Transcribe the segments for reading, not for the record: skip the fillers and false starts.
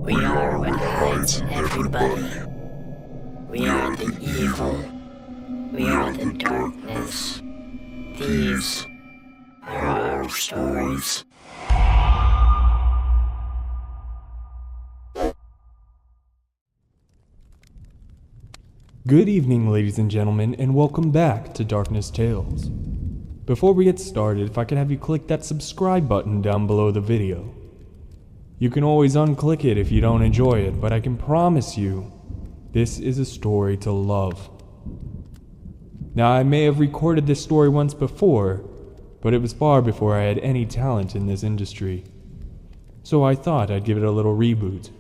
We are what hides in everybody. We are the evil. We are the darkness. These are our stories. Good evening, ladies and gentlemen, and welcome back to Darkness Tales. Before we get started, if I could have you click that subscribe button down below the video. You can always unclick it if you don't enjoy it, but I can promise you, this is a story to love. Now, I may have recorded this story once before, but it was far before I had any talent in this industry. So I thought I'd give it a little reboot.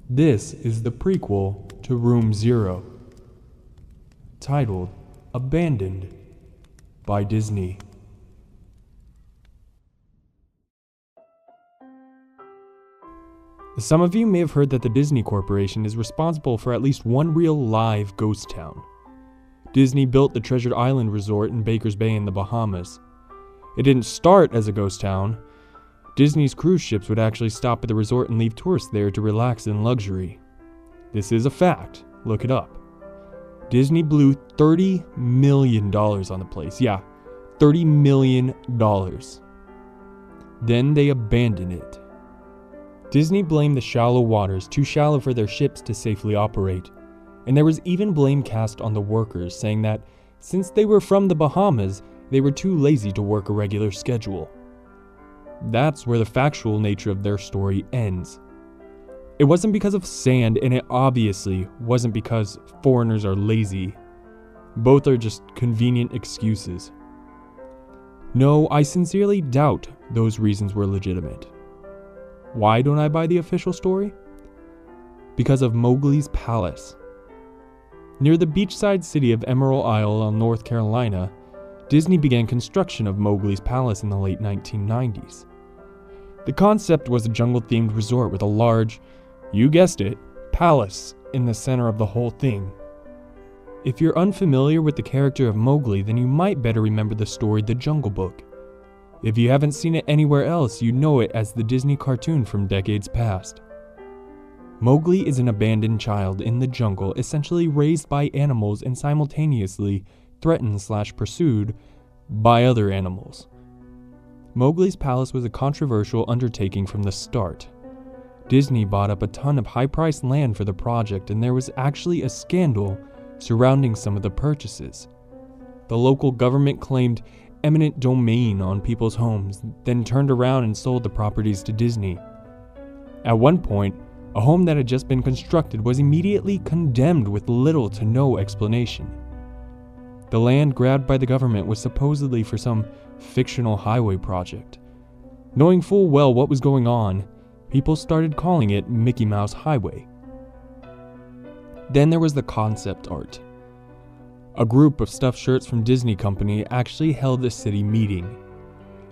This is the prequel to Room Zero, titled Abandoned by Disney. Some of you may have heard that the Disney Corporation is responsible for at least one real live ghost town. Disney built the Treasure Island Resort in Baker's Bay in the Bahamas. It didn't start as a ghost town. Disney's cruise ships would actually stop at the resort and leave tourists there to relax in luxury. This is a fact. Look it up. Disney blew $30 million on the place. Yeah, $30 million. Then they abandoned it. Disney blamed the shallow waters, too shallow for their ships to safely operate. And there was even blame cast on the workers, saying that since they were from the Bahamas, they were too lazy to work a regular schedule. That's where the factual nature of their story ends. It wasn't because of sand, and it obviously wasn't because foreigners are lazy. Both are just convenient excuses. No, I sincerely doubt those reasons were legitimate. Why don't I buy the official story? Because of Mowgli's Palace. Near the beachside city of Emerald Isle in North Carolina, Disney began construction of Mowgli's Palace in the late 1990s. The concept was a jungle-themed resort with a large, you guessed it, palace in the center of the whole thing. If you're unfamiliar with the character of Mowgli, then you might better remember the story The Jungle Book. If you haven't seen it anywhere else, you know it as the Disney cartoon from decades past. Mowgli is an abandoned child in the jungle, essentially raised by animals and simultaneously threatened/pursued by other animals. Mowgli's Palace was a controversial undertaking from the start. Disney bought up a ton of high-priced land for the project, and there was actually a scandal surrounding some of the purchases. The local government claimed eminent domain on people's homes, then turned around and sold the properties to Disney. At one point, a home that had just been constructed was immediately condemned with little to no explanation. The land grabbed by the government was supposedly for some fictional highway project. Knowing full well what was going on, people started calling it Mickey Mouse Highway. Then there was the concept art. A group of stuffed shirts from Disney Company actually held a city meeting.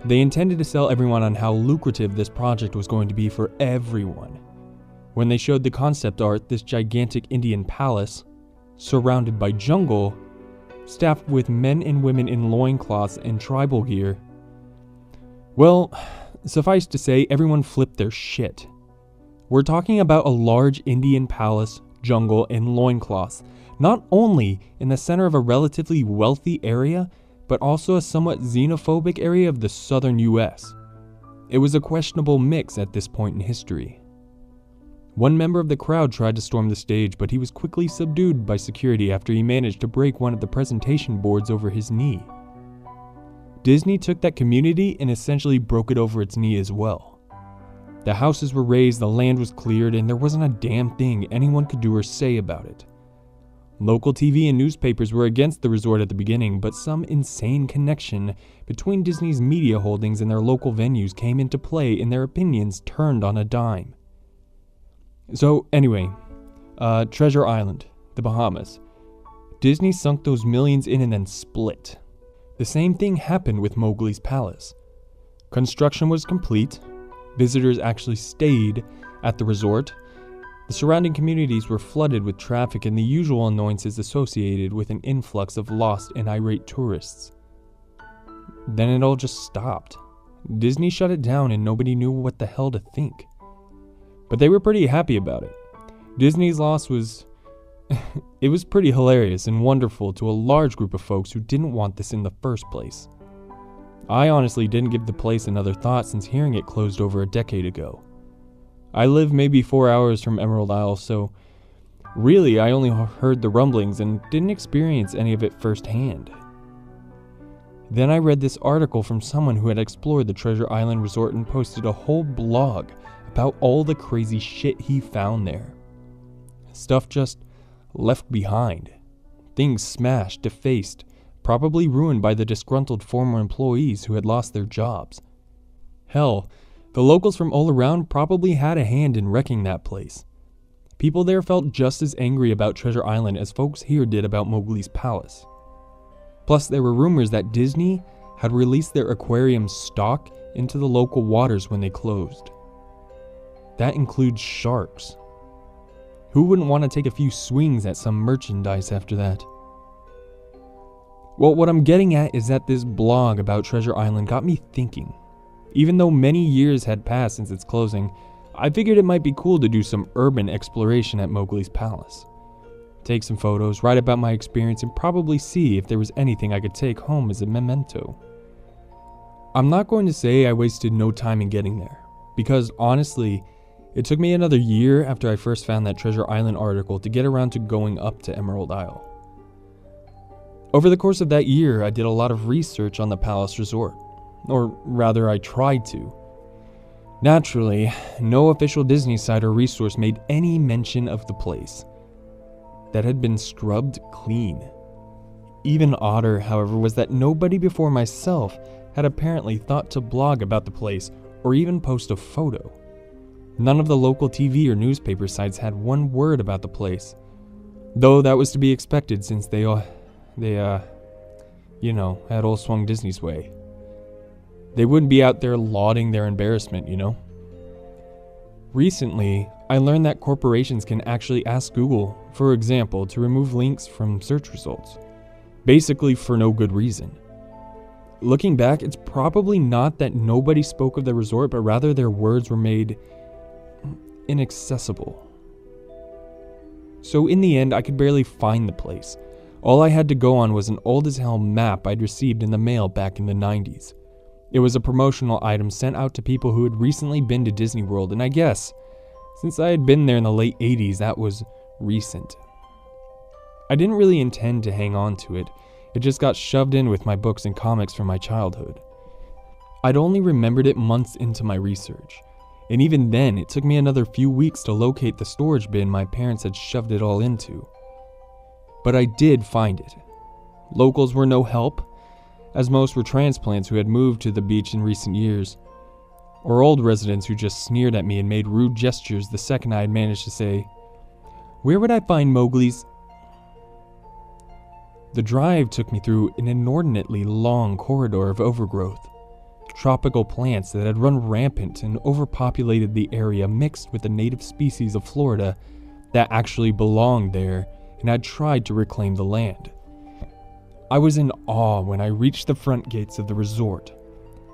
They intended to sell everyone on how lucrative this project was going to be for everyone. When they showed the concept art, this gigantic Indian palace, surrounded by jungle, staffed with men and women in loincloths and tribal gear, well, suffice to say, everyone flipped their shit. We're talking about a large Indian palace, jungle, and loincloths, not only in the center of a relatively wealthy area, but also a somewhat xenophobic area of the southern US. It was a questionable mix at this point in history. One member of the crowd tried to storm the stage, but he was quickly subdued by security after he managed to break one of the presentation boards over his knee. Disney took that community and essentially broke it over its knee as well. The houses were razed, the land was cleared, and there wasn't a damn thing anyone could do or say about it. Local TV and newspapers were against the resort at the beginning, but some insane connection between Disney's media holdings and their local venues came into play, and their opinions turned on a dime. So anyway, Treasure Island, the Bahamas. Disney sunk those millions in and then split. The same thing happened with Mowgli's Palace. Construction was complete. Visitors actually stayed at the resort. The surrounding communities were flooded with traffic and the usual annoyances associated with an influx of lost and irate tourists. Then it all just stopped. Disney shut it down and nobody knew what the hell to think. but they were pretty happy about it. Disney's loss was it was pretty hilarious and wonderful to a large group of folks who didn't want this in the first place. I honestly didn't give the place another thought since hearing it closed over a decade ago. I live maybe 4 hours from Emerald Isle, so really I only heard the rumblings and didn't experience any of it firsthand. Then I read this article from someone who had explored the Treasure Island Resort and posted a whole blog about all the crazy shit he found there. Stuff just left behind. Things smashed, defaced, probably ruined by the disgruntled former employees who had lost their jobs. Hell, the locals from all around probably had a hand in wrecking that place. People there felt just as angry about Treasure Island as folks here did about Mowgli's palace. Plus, there were rumors that Disney had released their aquarium stock into the local waters when they closed. That includes sharks. Who wouldn't want to take a few swings at some merchandise after that? Well, what I'm getting at is that this blog about Treasure Island got me thinking. Even though many years had passed since its closing, I figured it might be cool to do some urban exploration at Mowgli's palace. Take some photos, write about my experience, and probably see if there was anything I could take home as a memento. I'm not going to say I wasted no time in getting there, because honestly, it took me another year after I first found that Treasure Island article to get around to going up to Emerald Isle. Over the course of that year, I did a lot of research on the Palace Resort. Or rather, I tried to. Naturally, no official Disney site or resource made any mention of the place. That had been scrubbed clean. Even odder, however, was that nobody before myself had apparently thought to blog about the place or even post a photo. None of the local TV or newspaper sites had one word about the place. Though that was to be expected since they had all swung Disney's way. They wouldn't be out there lauding their embarrassment, you know? Recently, I learned that corporations can actually ask Google, for example, to remove links from search results. Basically for no good reason. Looking back, it's probably not that nobody spoke of the resort, but rather their words were made inaccessible. So in the end, I could barely find the place. All I had to go on was an old as hell map I'd received in the mail back in the 90s. It was a promotional item sent out to people who had recently been to Disney World, and I guess, since I had been there in the late 80s, that was recent. I didn't really intend to hang on to it. It just got shoved in with my books and comics from my childhood. I'd only remembered it months into my research, and even then, it took me another few weeks to locate the storage bin my parents had shoved it all into. But I did find it. Locals were no help, as most were transplants who had moved to the beach in recent years, or old residents who just sneered at me and made rude gestures the second I had managed to say, "Where would I find Mowgli's?" The drive took me through an inordinately long corridor of overgrowth, tropical plants that had run rampant and overpopulated the area mixed with the native species of Florida that actually belonged there and had tried to reclaim the land. I was in awe when I reached the front gates of the resort.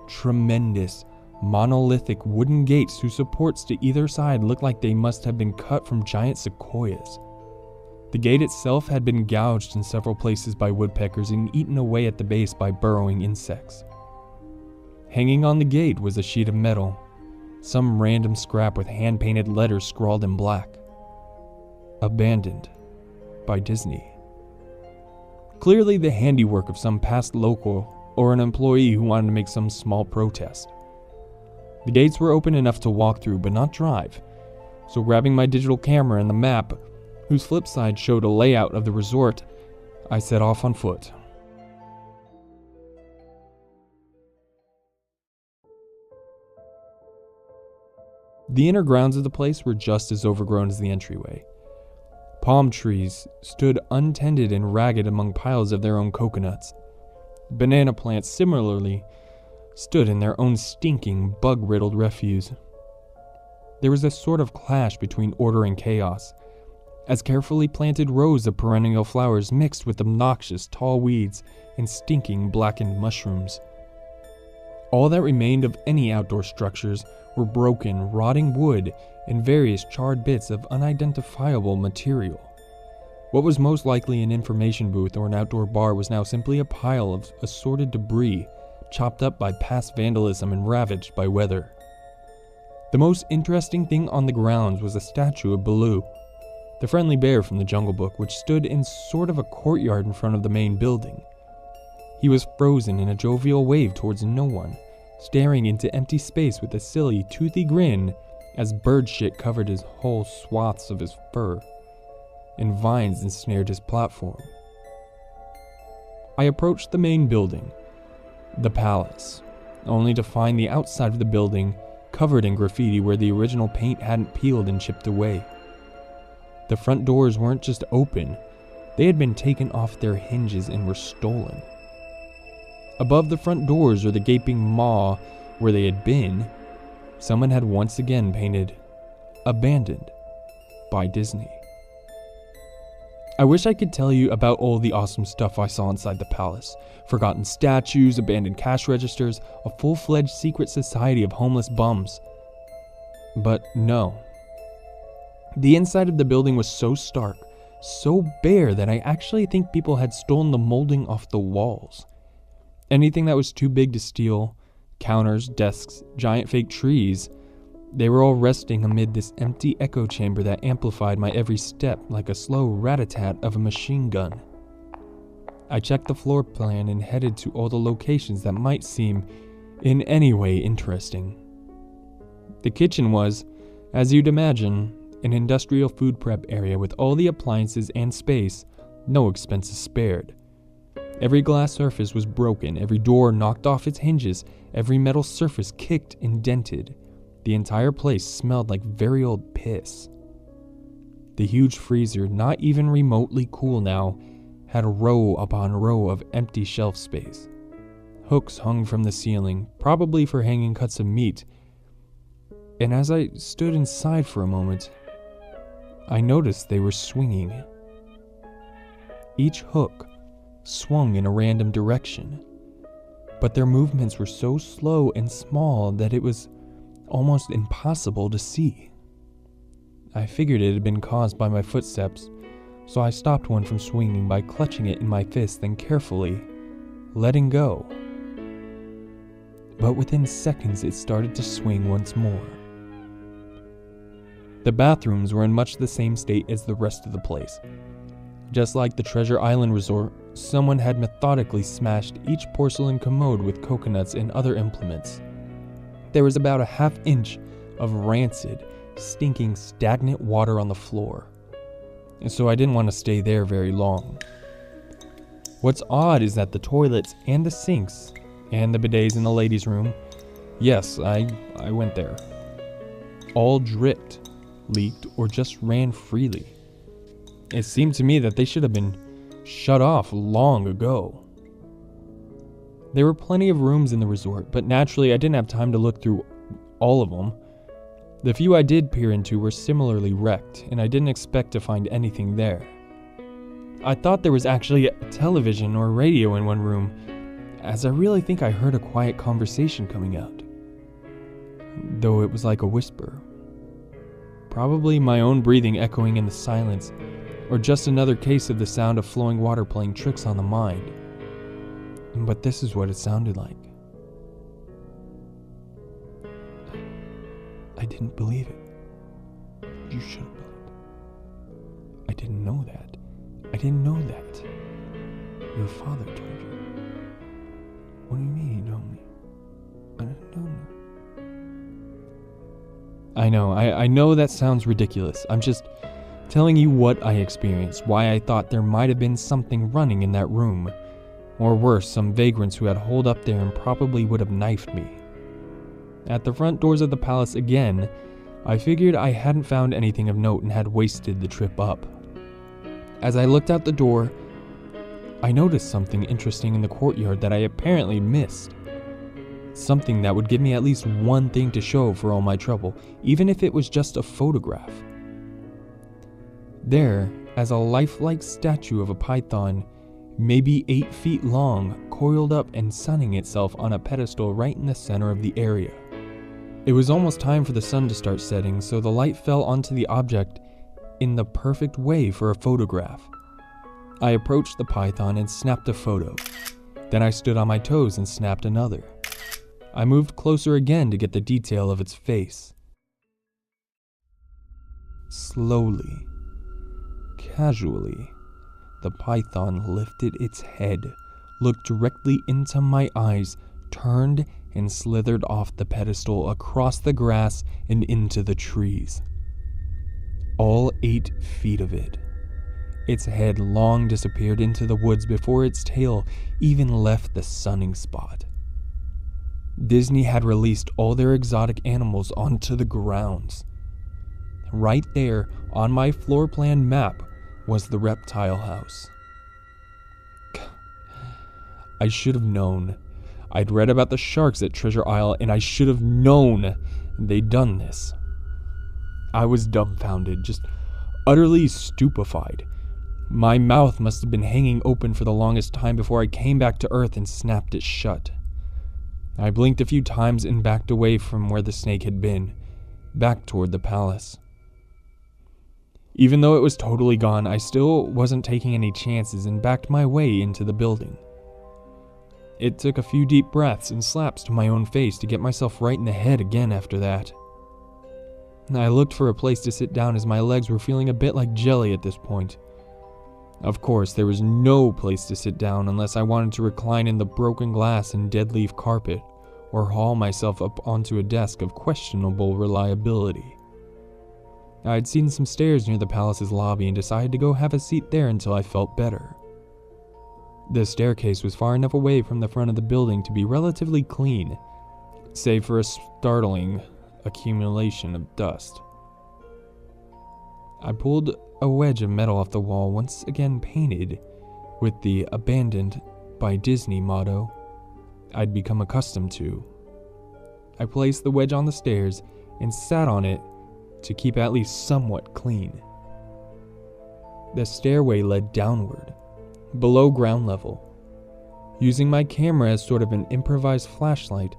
Tremendous, monolithic wooden gates whose supports to either side looked like they must have been cut from giant sequoias. The gate itself had been gouged in several places by woodpeckers and eaten away at the base by burrowing insects. Hanging on the gate was a sheet of metal, some random scrap with hand-painted letters scrawled in black. Abandoned by Disney. Clearly the handiwork of some past local or an employee who wanted to make some small protest. The gates were open enough to walk through but not drive, so grabbing my digital camera and the map, whose flip side showed a layout of the resort, I set off on foot. The inner grounds of the place were just as overgrown as the entryway. Palm trees stood untended and ragged among piles of their own coconuts. Banana plants similarly stood in their own stinking, bug-riddled refuse. There was a sort of clash between order and chaos, as carefully planted rows of perennial flowers mixed with obnoxious tall weeds and stinking blackened mushrooms. All that remained of any outdoor structures were broken, rotting wood and various charred bits of unidentifiable material. What was most likely an information booth or an outdoor bar was now simply a pile of assorted debris, chopped up by past vandalism and ravaged by weather. The most interesting thing on the grounds was a statue of Baloo, the friendly bear from the Jungle Book, which stood in sort of a courtyard in front of the main building. He was frozen in a jovial wave towards no one, staring into empty space with a silly, toothy grin as bird shit covered his whole swaths of his fur, and vines ensnared his platform. I approached the main building, the palace, only to find the outside of the building covered in graffiti where the original paint hadn't peeled and chipped away. The front doors weren't just open, they had been taken off their hinges and were stolen. Above the front doors or the gaping maw where they had been, someone had once again painted, "Abandoned by Disney." I wish I could tell you about all the awesome stuff I saw inside the palace. Forgotten statues, abandoned cash registers, a full-fledged secret society of homeless bums. But no. The inside of the building was so stark, so bare that I actually think people had stolen the molding off the walls. Anything that was too big to steal, counters, desks, giant fake trees, they were all resting amid this empty echo chamber that amplified my every step like a slow rat-a-tat of a machine gun. I checked the floor plan and headed to all the locations that might seem in any way interesting. The kitchen was, as you'd imagine, an industrial food prep area with all the appliances and space, no expenses spared. Every glass surface was broken, every door knocked off its hinges, every metal surface kicked and dented. The entire place smelled like very old piss. The huge freezer, not even remotely cool now, had row upon row of empty shelf space. Hooks hung from the ceiling, probably for hanging cuts of meat. And as I stood inside for a moment, I noticed they were swinging. Each hook swung in a random direction, but their movements were so slow and small that it was almost impossible to see. I figured it had been caused by my footsteps, so I stopped one from swinging by clutching it in my fist, then carefully letting go. But within seconds it started to swing once more. The bathrooms were in much the same state as the rest of the place. Just like the Treasure Island Resort, someone had methodically smashed each porcelain commode with coconuts and other implements. There was about a half-inch of rancid, stinking, stagnant water on the floor, and so I didn't want to stay there very long. What's odd is that the toilets and the sinks and the bidets in the ladies' room, yes, I went there, all dripped, leaked, or just ran freely. It seemed to me that they should have been shut off long ago. There were plenty of rooms in the resort, but naturally I didn't have time to look through all of them. The few I did peer into were similarly wrecked, and I didn't expect to find anything there. I thought there was actually a television or radio in one room, as I really think I heard a quiet conversation coming out, though it was like a whisper. Probably my own breathing echoing in the silence, or just another case of the sound of flowing water playing tricks on the mind. But this is what it sounded like. I didn't believe it. You should have believed it. I didn't know that. I didn't know that. Your father told you. What do you mean he told me? I didn't know. I know that sounds ridiculous. I'm just telling you what I experienced, why I thought there might have been something running in that room. Or worse, some vagrants who had holed up there and probably would have knifed me. At the front doors of the palace again, I figured I hadn't found anything of note and had wasted the trip up. As I looked out the door, I noticed something interesting in the courtyard that I apparently missed. Something that would give me at least one thing to show for all my trouble, even if it was just a photograph. There, as a lifelike statue of a python, maybe 8 feet long, coiled up and sunning itself on a pedestal right in the center of the area. It was almost time for the sun to start setting, so the light fell onto the object in the perfect way for a photograph. I approached the python and snapped a photo. Then I stood on my toes and snapped another. I moved closer again to get the detail of its face. Slowly, casually, the python lifted its head, looked directly into my eyes, turned and slithered off the pedestal across the grass and into the trees. All 8 feet of it. Its head long disappeared into the woods before its tail even left the sunning spot. Disney had released all their exotic animals onto the grounds. Right there on my floor plan map was the reptile house. I should have known. I'd read about the sharks at Treasure Isle, and I should have known they'd done this. I was dumbfounded, just utterly stupefied. My mouth must have been hanging open for the longest time before I came back to Earth and snapped it shut. I blinked a few times and backed away from where the snake had been, back toward the palace. Even though it was totally gone, I still wasn't taking any chances and backed my way into the building. It took a few deep breaths and slaps to my own face to get myself right in the head again after that. I looked for a place to sit down as my legs were feeling a bit like jelly at this point. Of course, there was no place to sit down unless I wanted to recline in the broken glass and dead leaf carpet, or haul myself up onto a desk of questionable reliability. I had seen some stairs near the palace's lobby and decided to go have a seat there until I felt better. The staircase was far enough away from the front of the building to be relatively clean, save for a startling accumulation of dust. I pulled a wedge of metal off the wall, once again painted with the "Abandoned by Disney" motto I'd become accustomed to. I placed the wedge on the stairs and sat on it to keep at least somewhat clean. The stairway led downward, below ground level. Using my camera as sort of an improvised flashlight,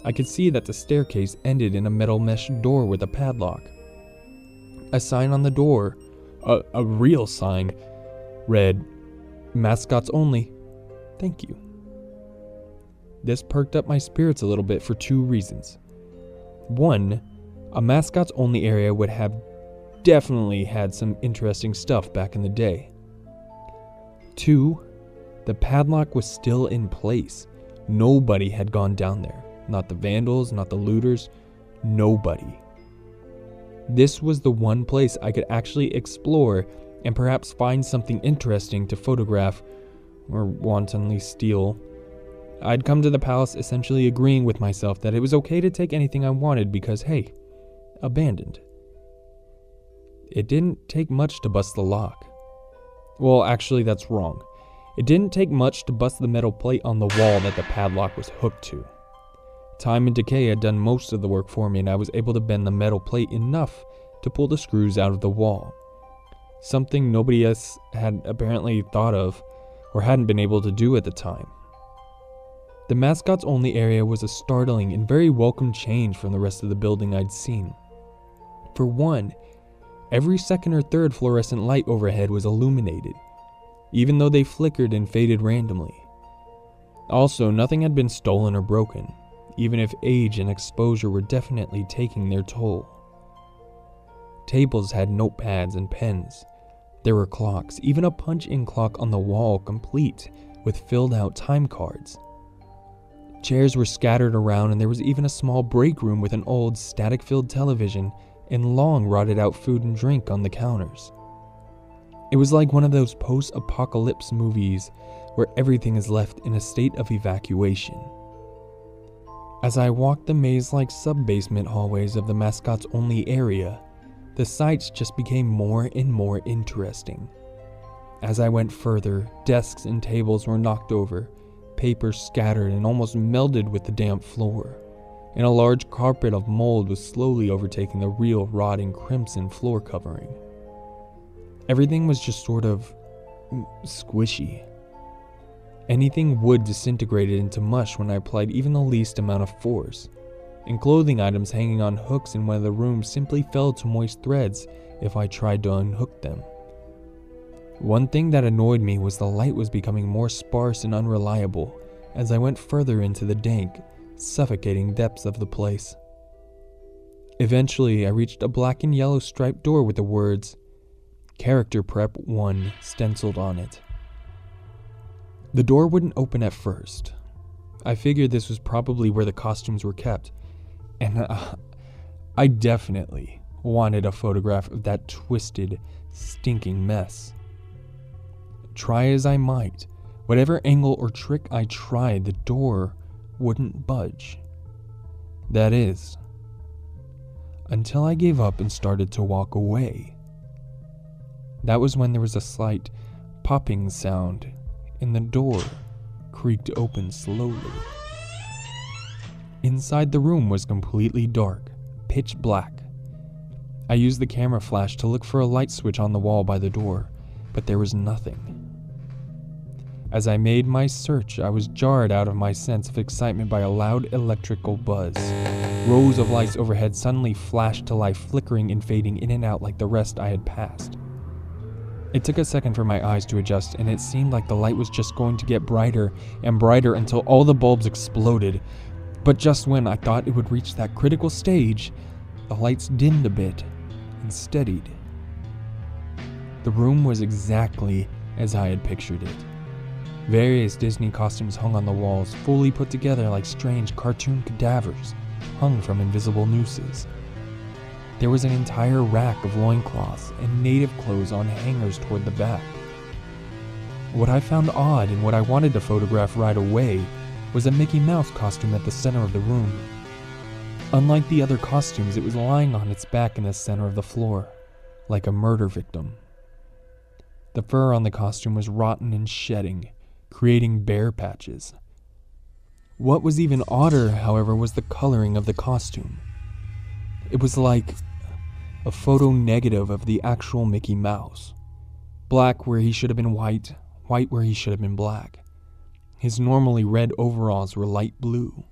I could see that the staircase ended in a metal mesh door with a padlock. A sign on the door, a real sign, read, "Mascots only. Thank you." This perked up my spirits a little bit for 2 reasons. 1, a mascots only area would have definitely had some interesting stuff back in the day. 2, the padlock was still in place. Nobody had gone down there. Not the vandals, not the looters, nobody. This was the one place I could actually explore and perhaps find something interesting to photograph or wantonly steal. I'd come to the palace essentially agreeing with myself that it was okay to take anything I wanted because, hey, abandoned. It didn't take much to bust the lock. Well, actually, that's wrong. It didn't take much to bust the metal plate on the wall that the padlock was hooked to. Time and decay had done most of the work for me, and I was able to bend the metal plate enough to pull the screws out of the wall. Something nobody else had apparently thought of or hadn't been able to do at the time. The mascots only area was a startling and very welcome change from the rest of the building I'd seen. For one, every second or third fluorescent light overhead was illuminated, even though they flickered and faded randomly. Also, nothing had been stolen or broken, even if age and exposure were definitely taking their toll. Tables had notepads and pens. There were clocks, even a punch-in clock on the wall complete with filled-out time cards. Chairs were scattered around, and there was even a small break room with an old, static-filled television and long rotted-out food and drink on the counters. It was like one of those post-apocalypse movies where everything is left in a state of evacuation. As I walked the maze-like sub-basement hallways of the mascots-only area, the sights just became more and more interesting. As I went further, desks and tables were knocked over, papers scattered and almost melded with the damp floor, and a large carpet of mold was slowly overtaking the real rotting crimson floor covering. Everything was just sort of squishy. Anything wood disintegrated into mush when I applied even the least amount of force, and clothing items hanging on hooks in one of the rooms simply fell to moist threads if I tried to unhook them. One thing that annoyed me was the light was becoming more sparse and unreliable as I went further into the dank, suffocating depths of the place. Eventually, I reached a black and yellow striped door with the words, "Character Prep 1" stenciled on it. The door wouldn't open at first. I figured this was probably where the costumes were kept, and I definitely wanted a photograph of that twisted, stinking mess. Try as I might, whatever angle or trick I tried, the door wouldn't budge. That is, until I gave up and started to walk away. That was when there was a slight popping sound, and the door creaked open slowly. Inside the room was completely dark, pitch black. I used the camera flash to look for a light switch on the wall by the door, but there was nothing. As I made my search, I was jarred out of my sense of excitement by a loud electrical buzz. Rows of lights overhead suddenly flashed to life, flickering and fading in and out like the rest I had passed. It took a second for my eyes to adjust, and it seemed like the light was just going to get brighter and brighter until all the bulbs exploded. But just when I thought it would reach that critical stage, the lights dimmed a bit and steadied. The room was exactly as I had pictured it. Various Disney costumes hung on the walls, fully put together like strange cartoon cadavers, hung from invisible nooses. There was an entire rack of loincloths and native clothes on hangers toward the back. What I found odd and what I wanted to photograph right away was a Mickey Mouse costume at the center of the room. Unlike the other costumes, it was lying on its back in the center of the floor, like a murder victim. The fur on the costume was rotten and shedding, creating bare patches. What was even odder, however, was the coloring of the costume. It was like a photo negative of the actual Mickey Mouse. Black where he should have been white, white where he should have been black. His normally red overalls were light blue.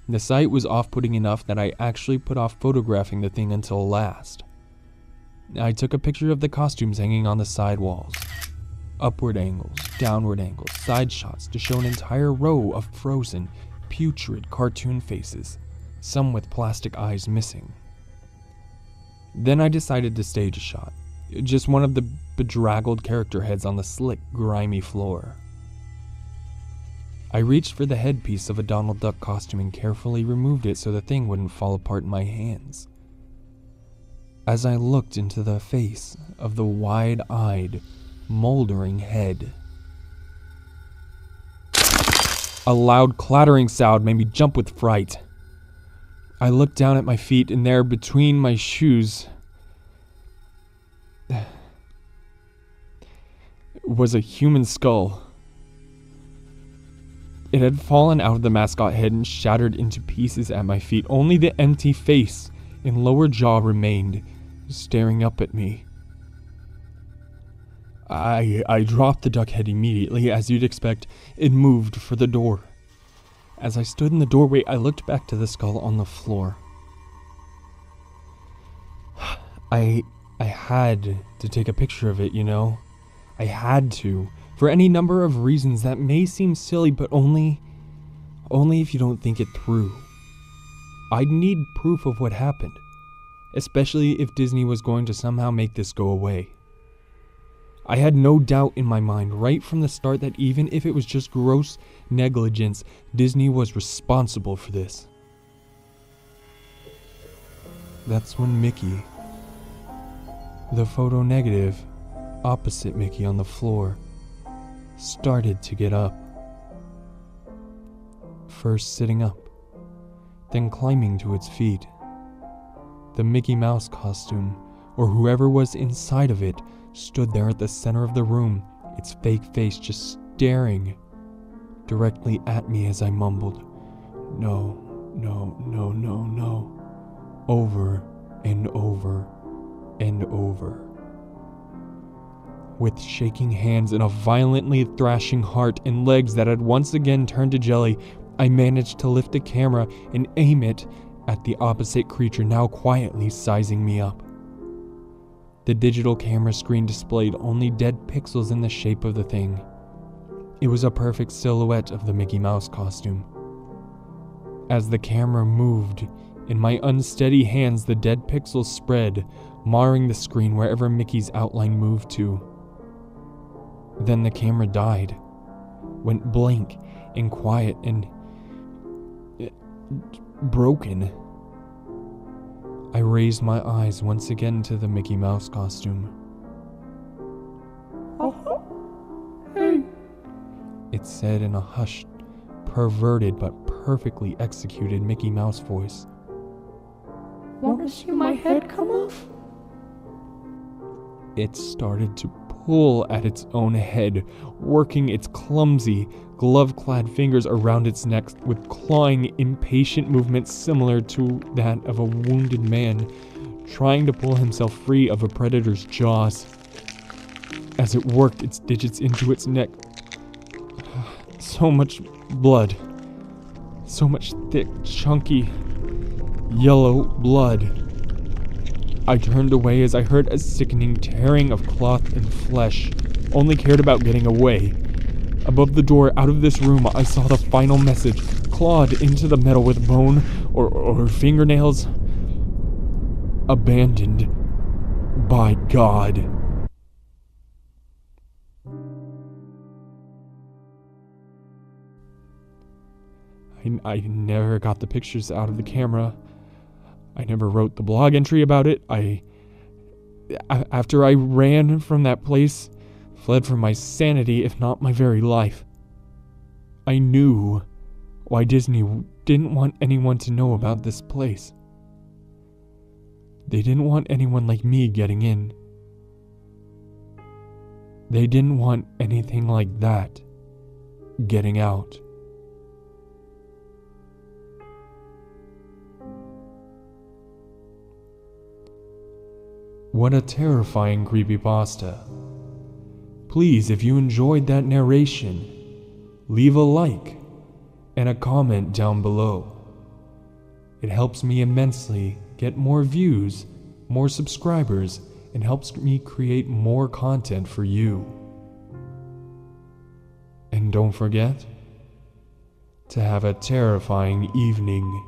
The sight was off-putting enough that I actually put off photographing the thing until last. I took a picture of the costumes hanging on the side walls. Upward angles, downward angles, side shots to show an entire row of frozen, putrid cartoon faces, some with plastic eyes missing. Then I decided to stage a shot, just one of the bedraggled character heads on the slick, grimy floor. I reached for the headpiece of a Donald Duck costume and carefully removed it so the thing wouldn't fall apart in my hands. As I looked into the face of the wide-eyed, moldering head, a loud clattering sound made me jump with fright. I looked down at my feet, and there, between my shoes, was a human skull. It had fallen out of the mascot head and shattered into pieces at my feet. Only the empty face and lower jaw remained, staring up at me. I dropped the duck head immediately, as you'd expect, and moved for the door. As I stood in the doorway, I looked back to the skull on the floor. I had to take a picture of it, you know? I had to, for any number of reasons that may seem silly, but only if you don't think it through. I'd need proof of what happened, especially if Disney was going to somehow make this go away. I had no doubt in my mind right from the start that even if it was just gross negligence, Disney was responsible for this. That's when Mickey, the photo negative opposite Mickey on the floor, started to get up. First sitting up, then climbing to its feet. The Mickey Mouse costume, or whoever was inside of it, stood there at the center of the room, its fake face just staring directly at me as I mumbled, "No, no, no, no, no," over and over and over. With shaking hands and a violently thrashing heart and legs that had once again turned to jelly, I managed to lift the camera and aim it at the opposite creature now quietly sizing me up. The digital camera screen displayed only dead pixels in the shape of the thing. It was a perfect silhouette of the Mickey Mouse costume. As the camera moved, in my unsteady hands the dead pixels spread, marring the screen wherever Mickey's outline moved to. Then the camera died, went blank and quiet and broken. I raised my eyes once again to the Mickey Mouse costume. Hey. It said in a hushed, perverted but perfectly executed Mickey Mouse voice. Want to see my head come off? It started to pull at its own head, working its clumsy, glove-clad fingers around its neck with clawing, impatient movements similar to that of a wounded man trying to pull himself free of a predator's jaws. As it worked its digits into its neck, so much blood, so much thick, chunky, yellow blood. I turned away as I heard a sickening tearing of cloth and flesh, only cared about getting away. Above the door, out of this room, I saw the final message, clawed into the metal with bone or fingernails. Abandoned by God. I never got the pictures out of the camera. I never wrote the blog entry about it. After I ran from that place, fled for my sanity, if not my very life, I knew why Disney didn't want anyone to know about this place. They didn't want anyone like me getting in. They didn't want anything like that getting out. What a terrifying creepypasta. Please, if you enjoyed that narration, leave a like and a comment down below. It helps me immensely get more views, more subscribers, and helps me create more content for you. And don't forget to have a terrifying evening.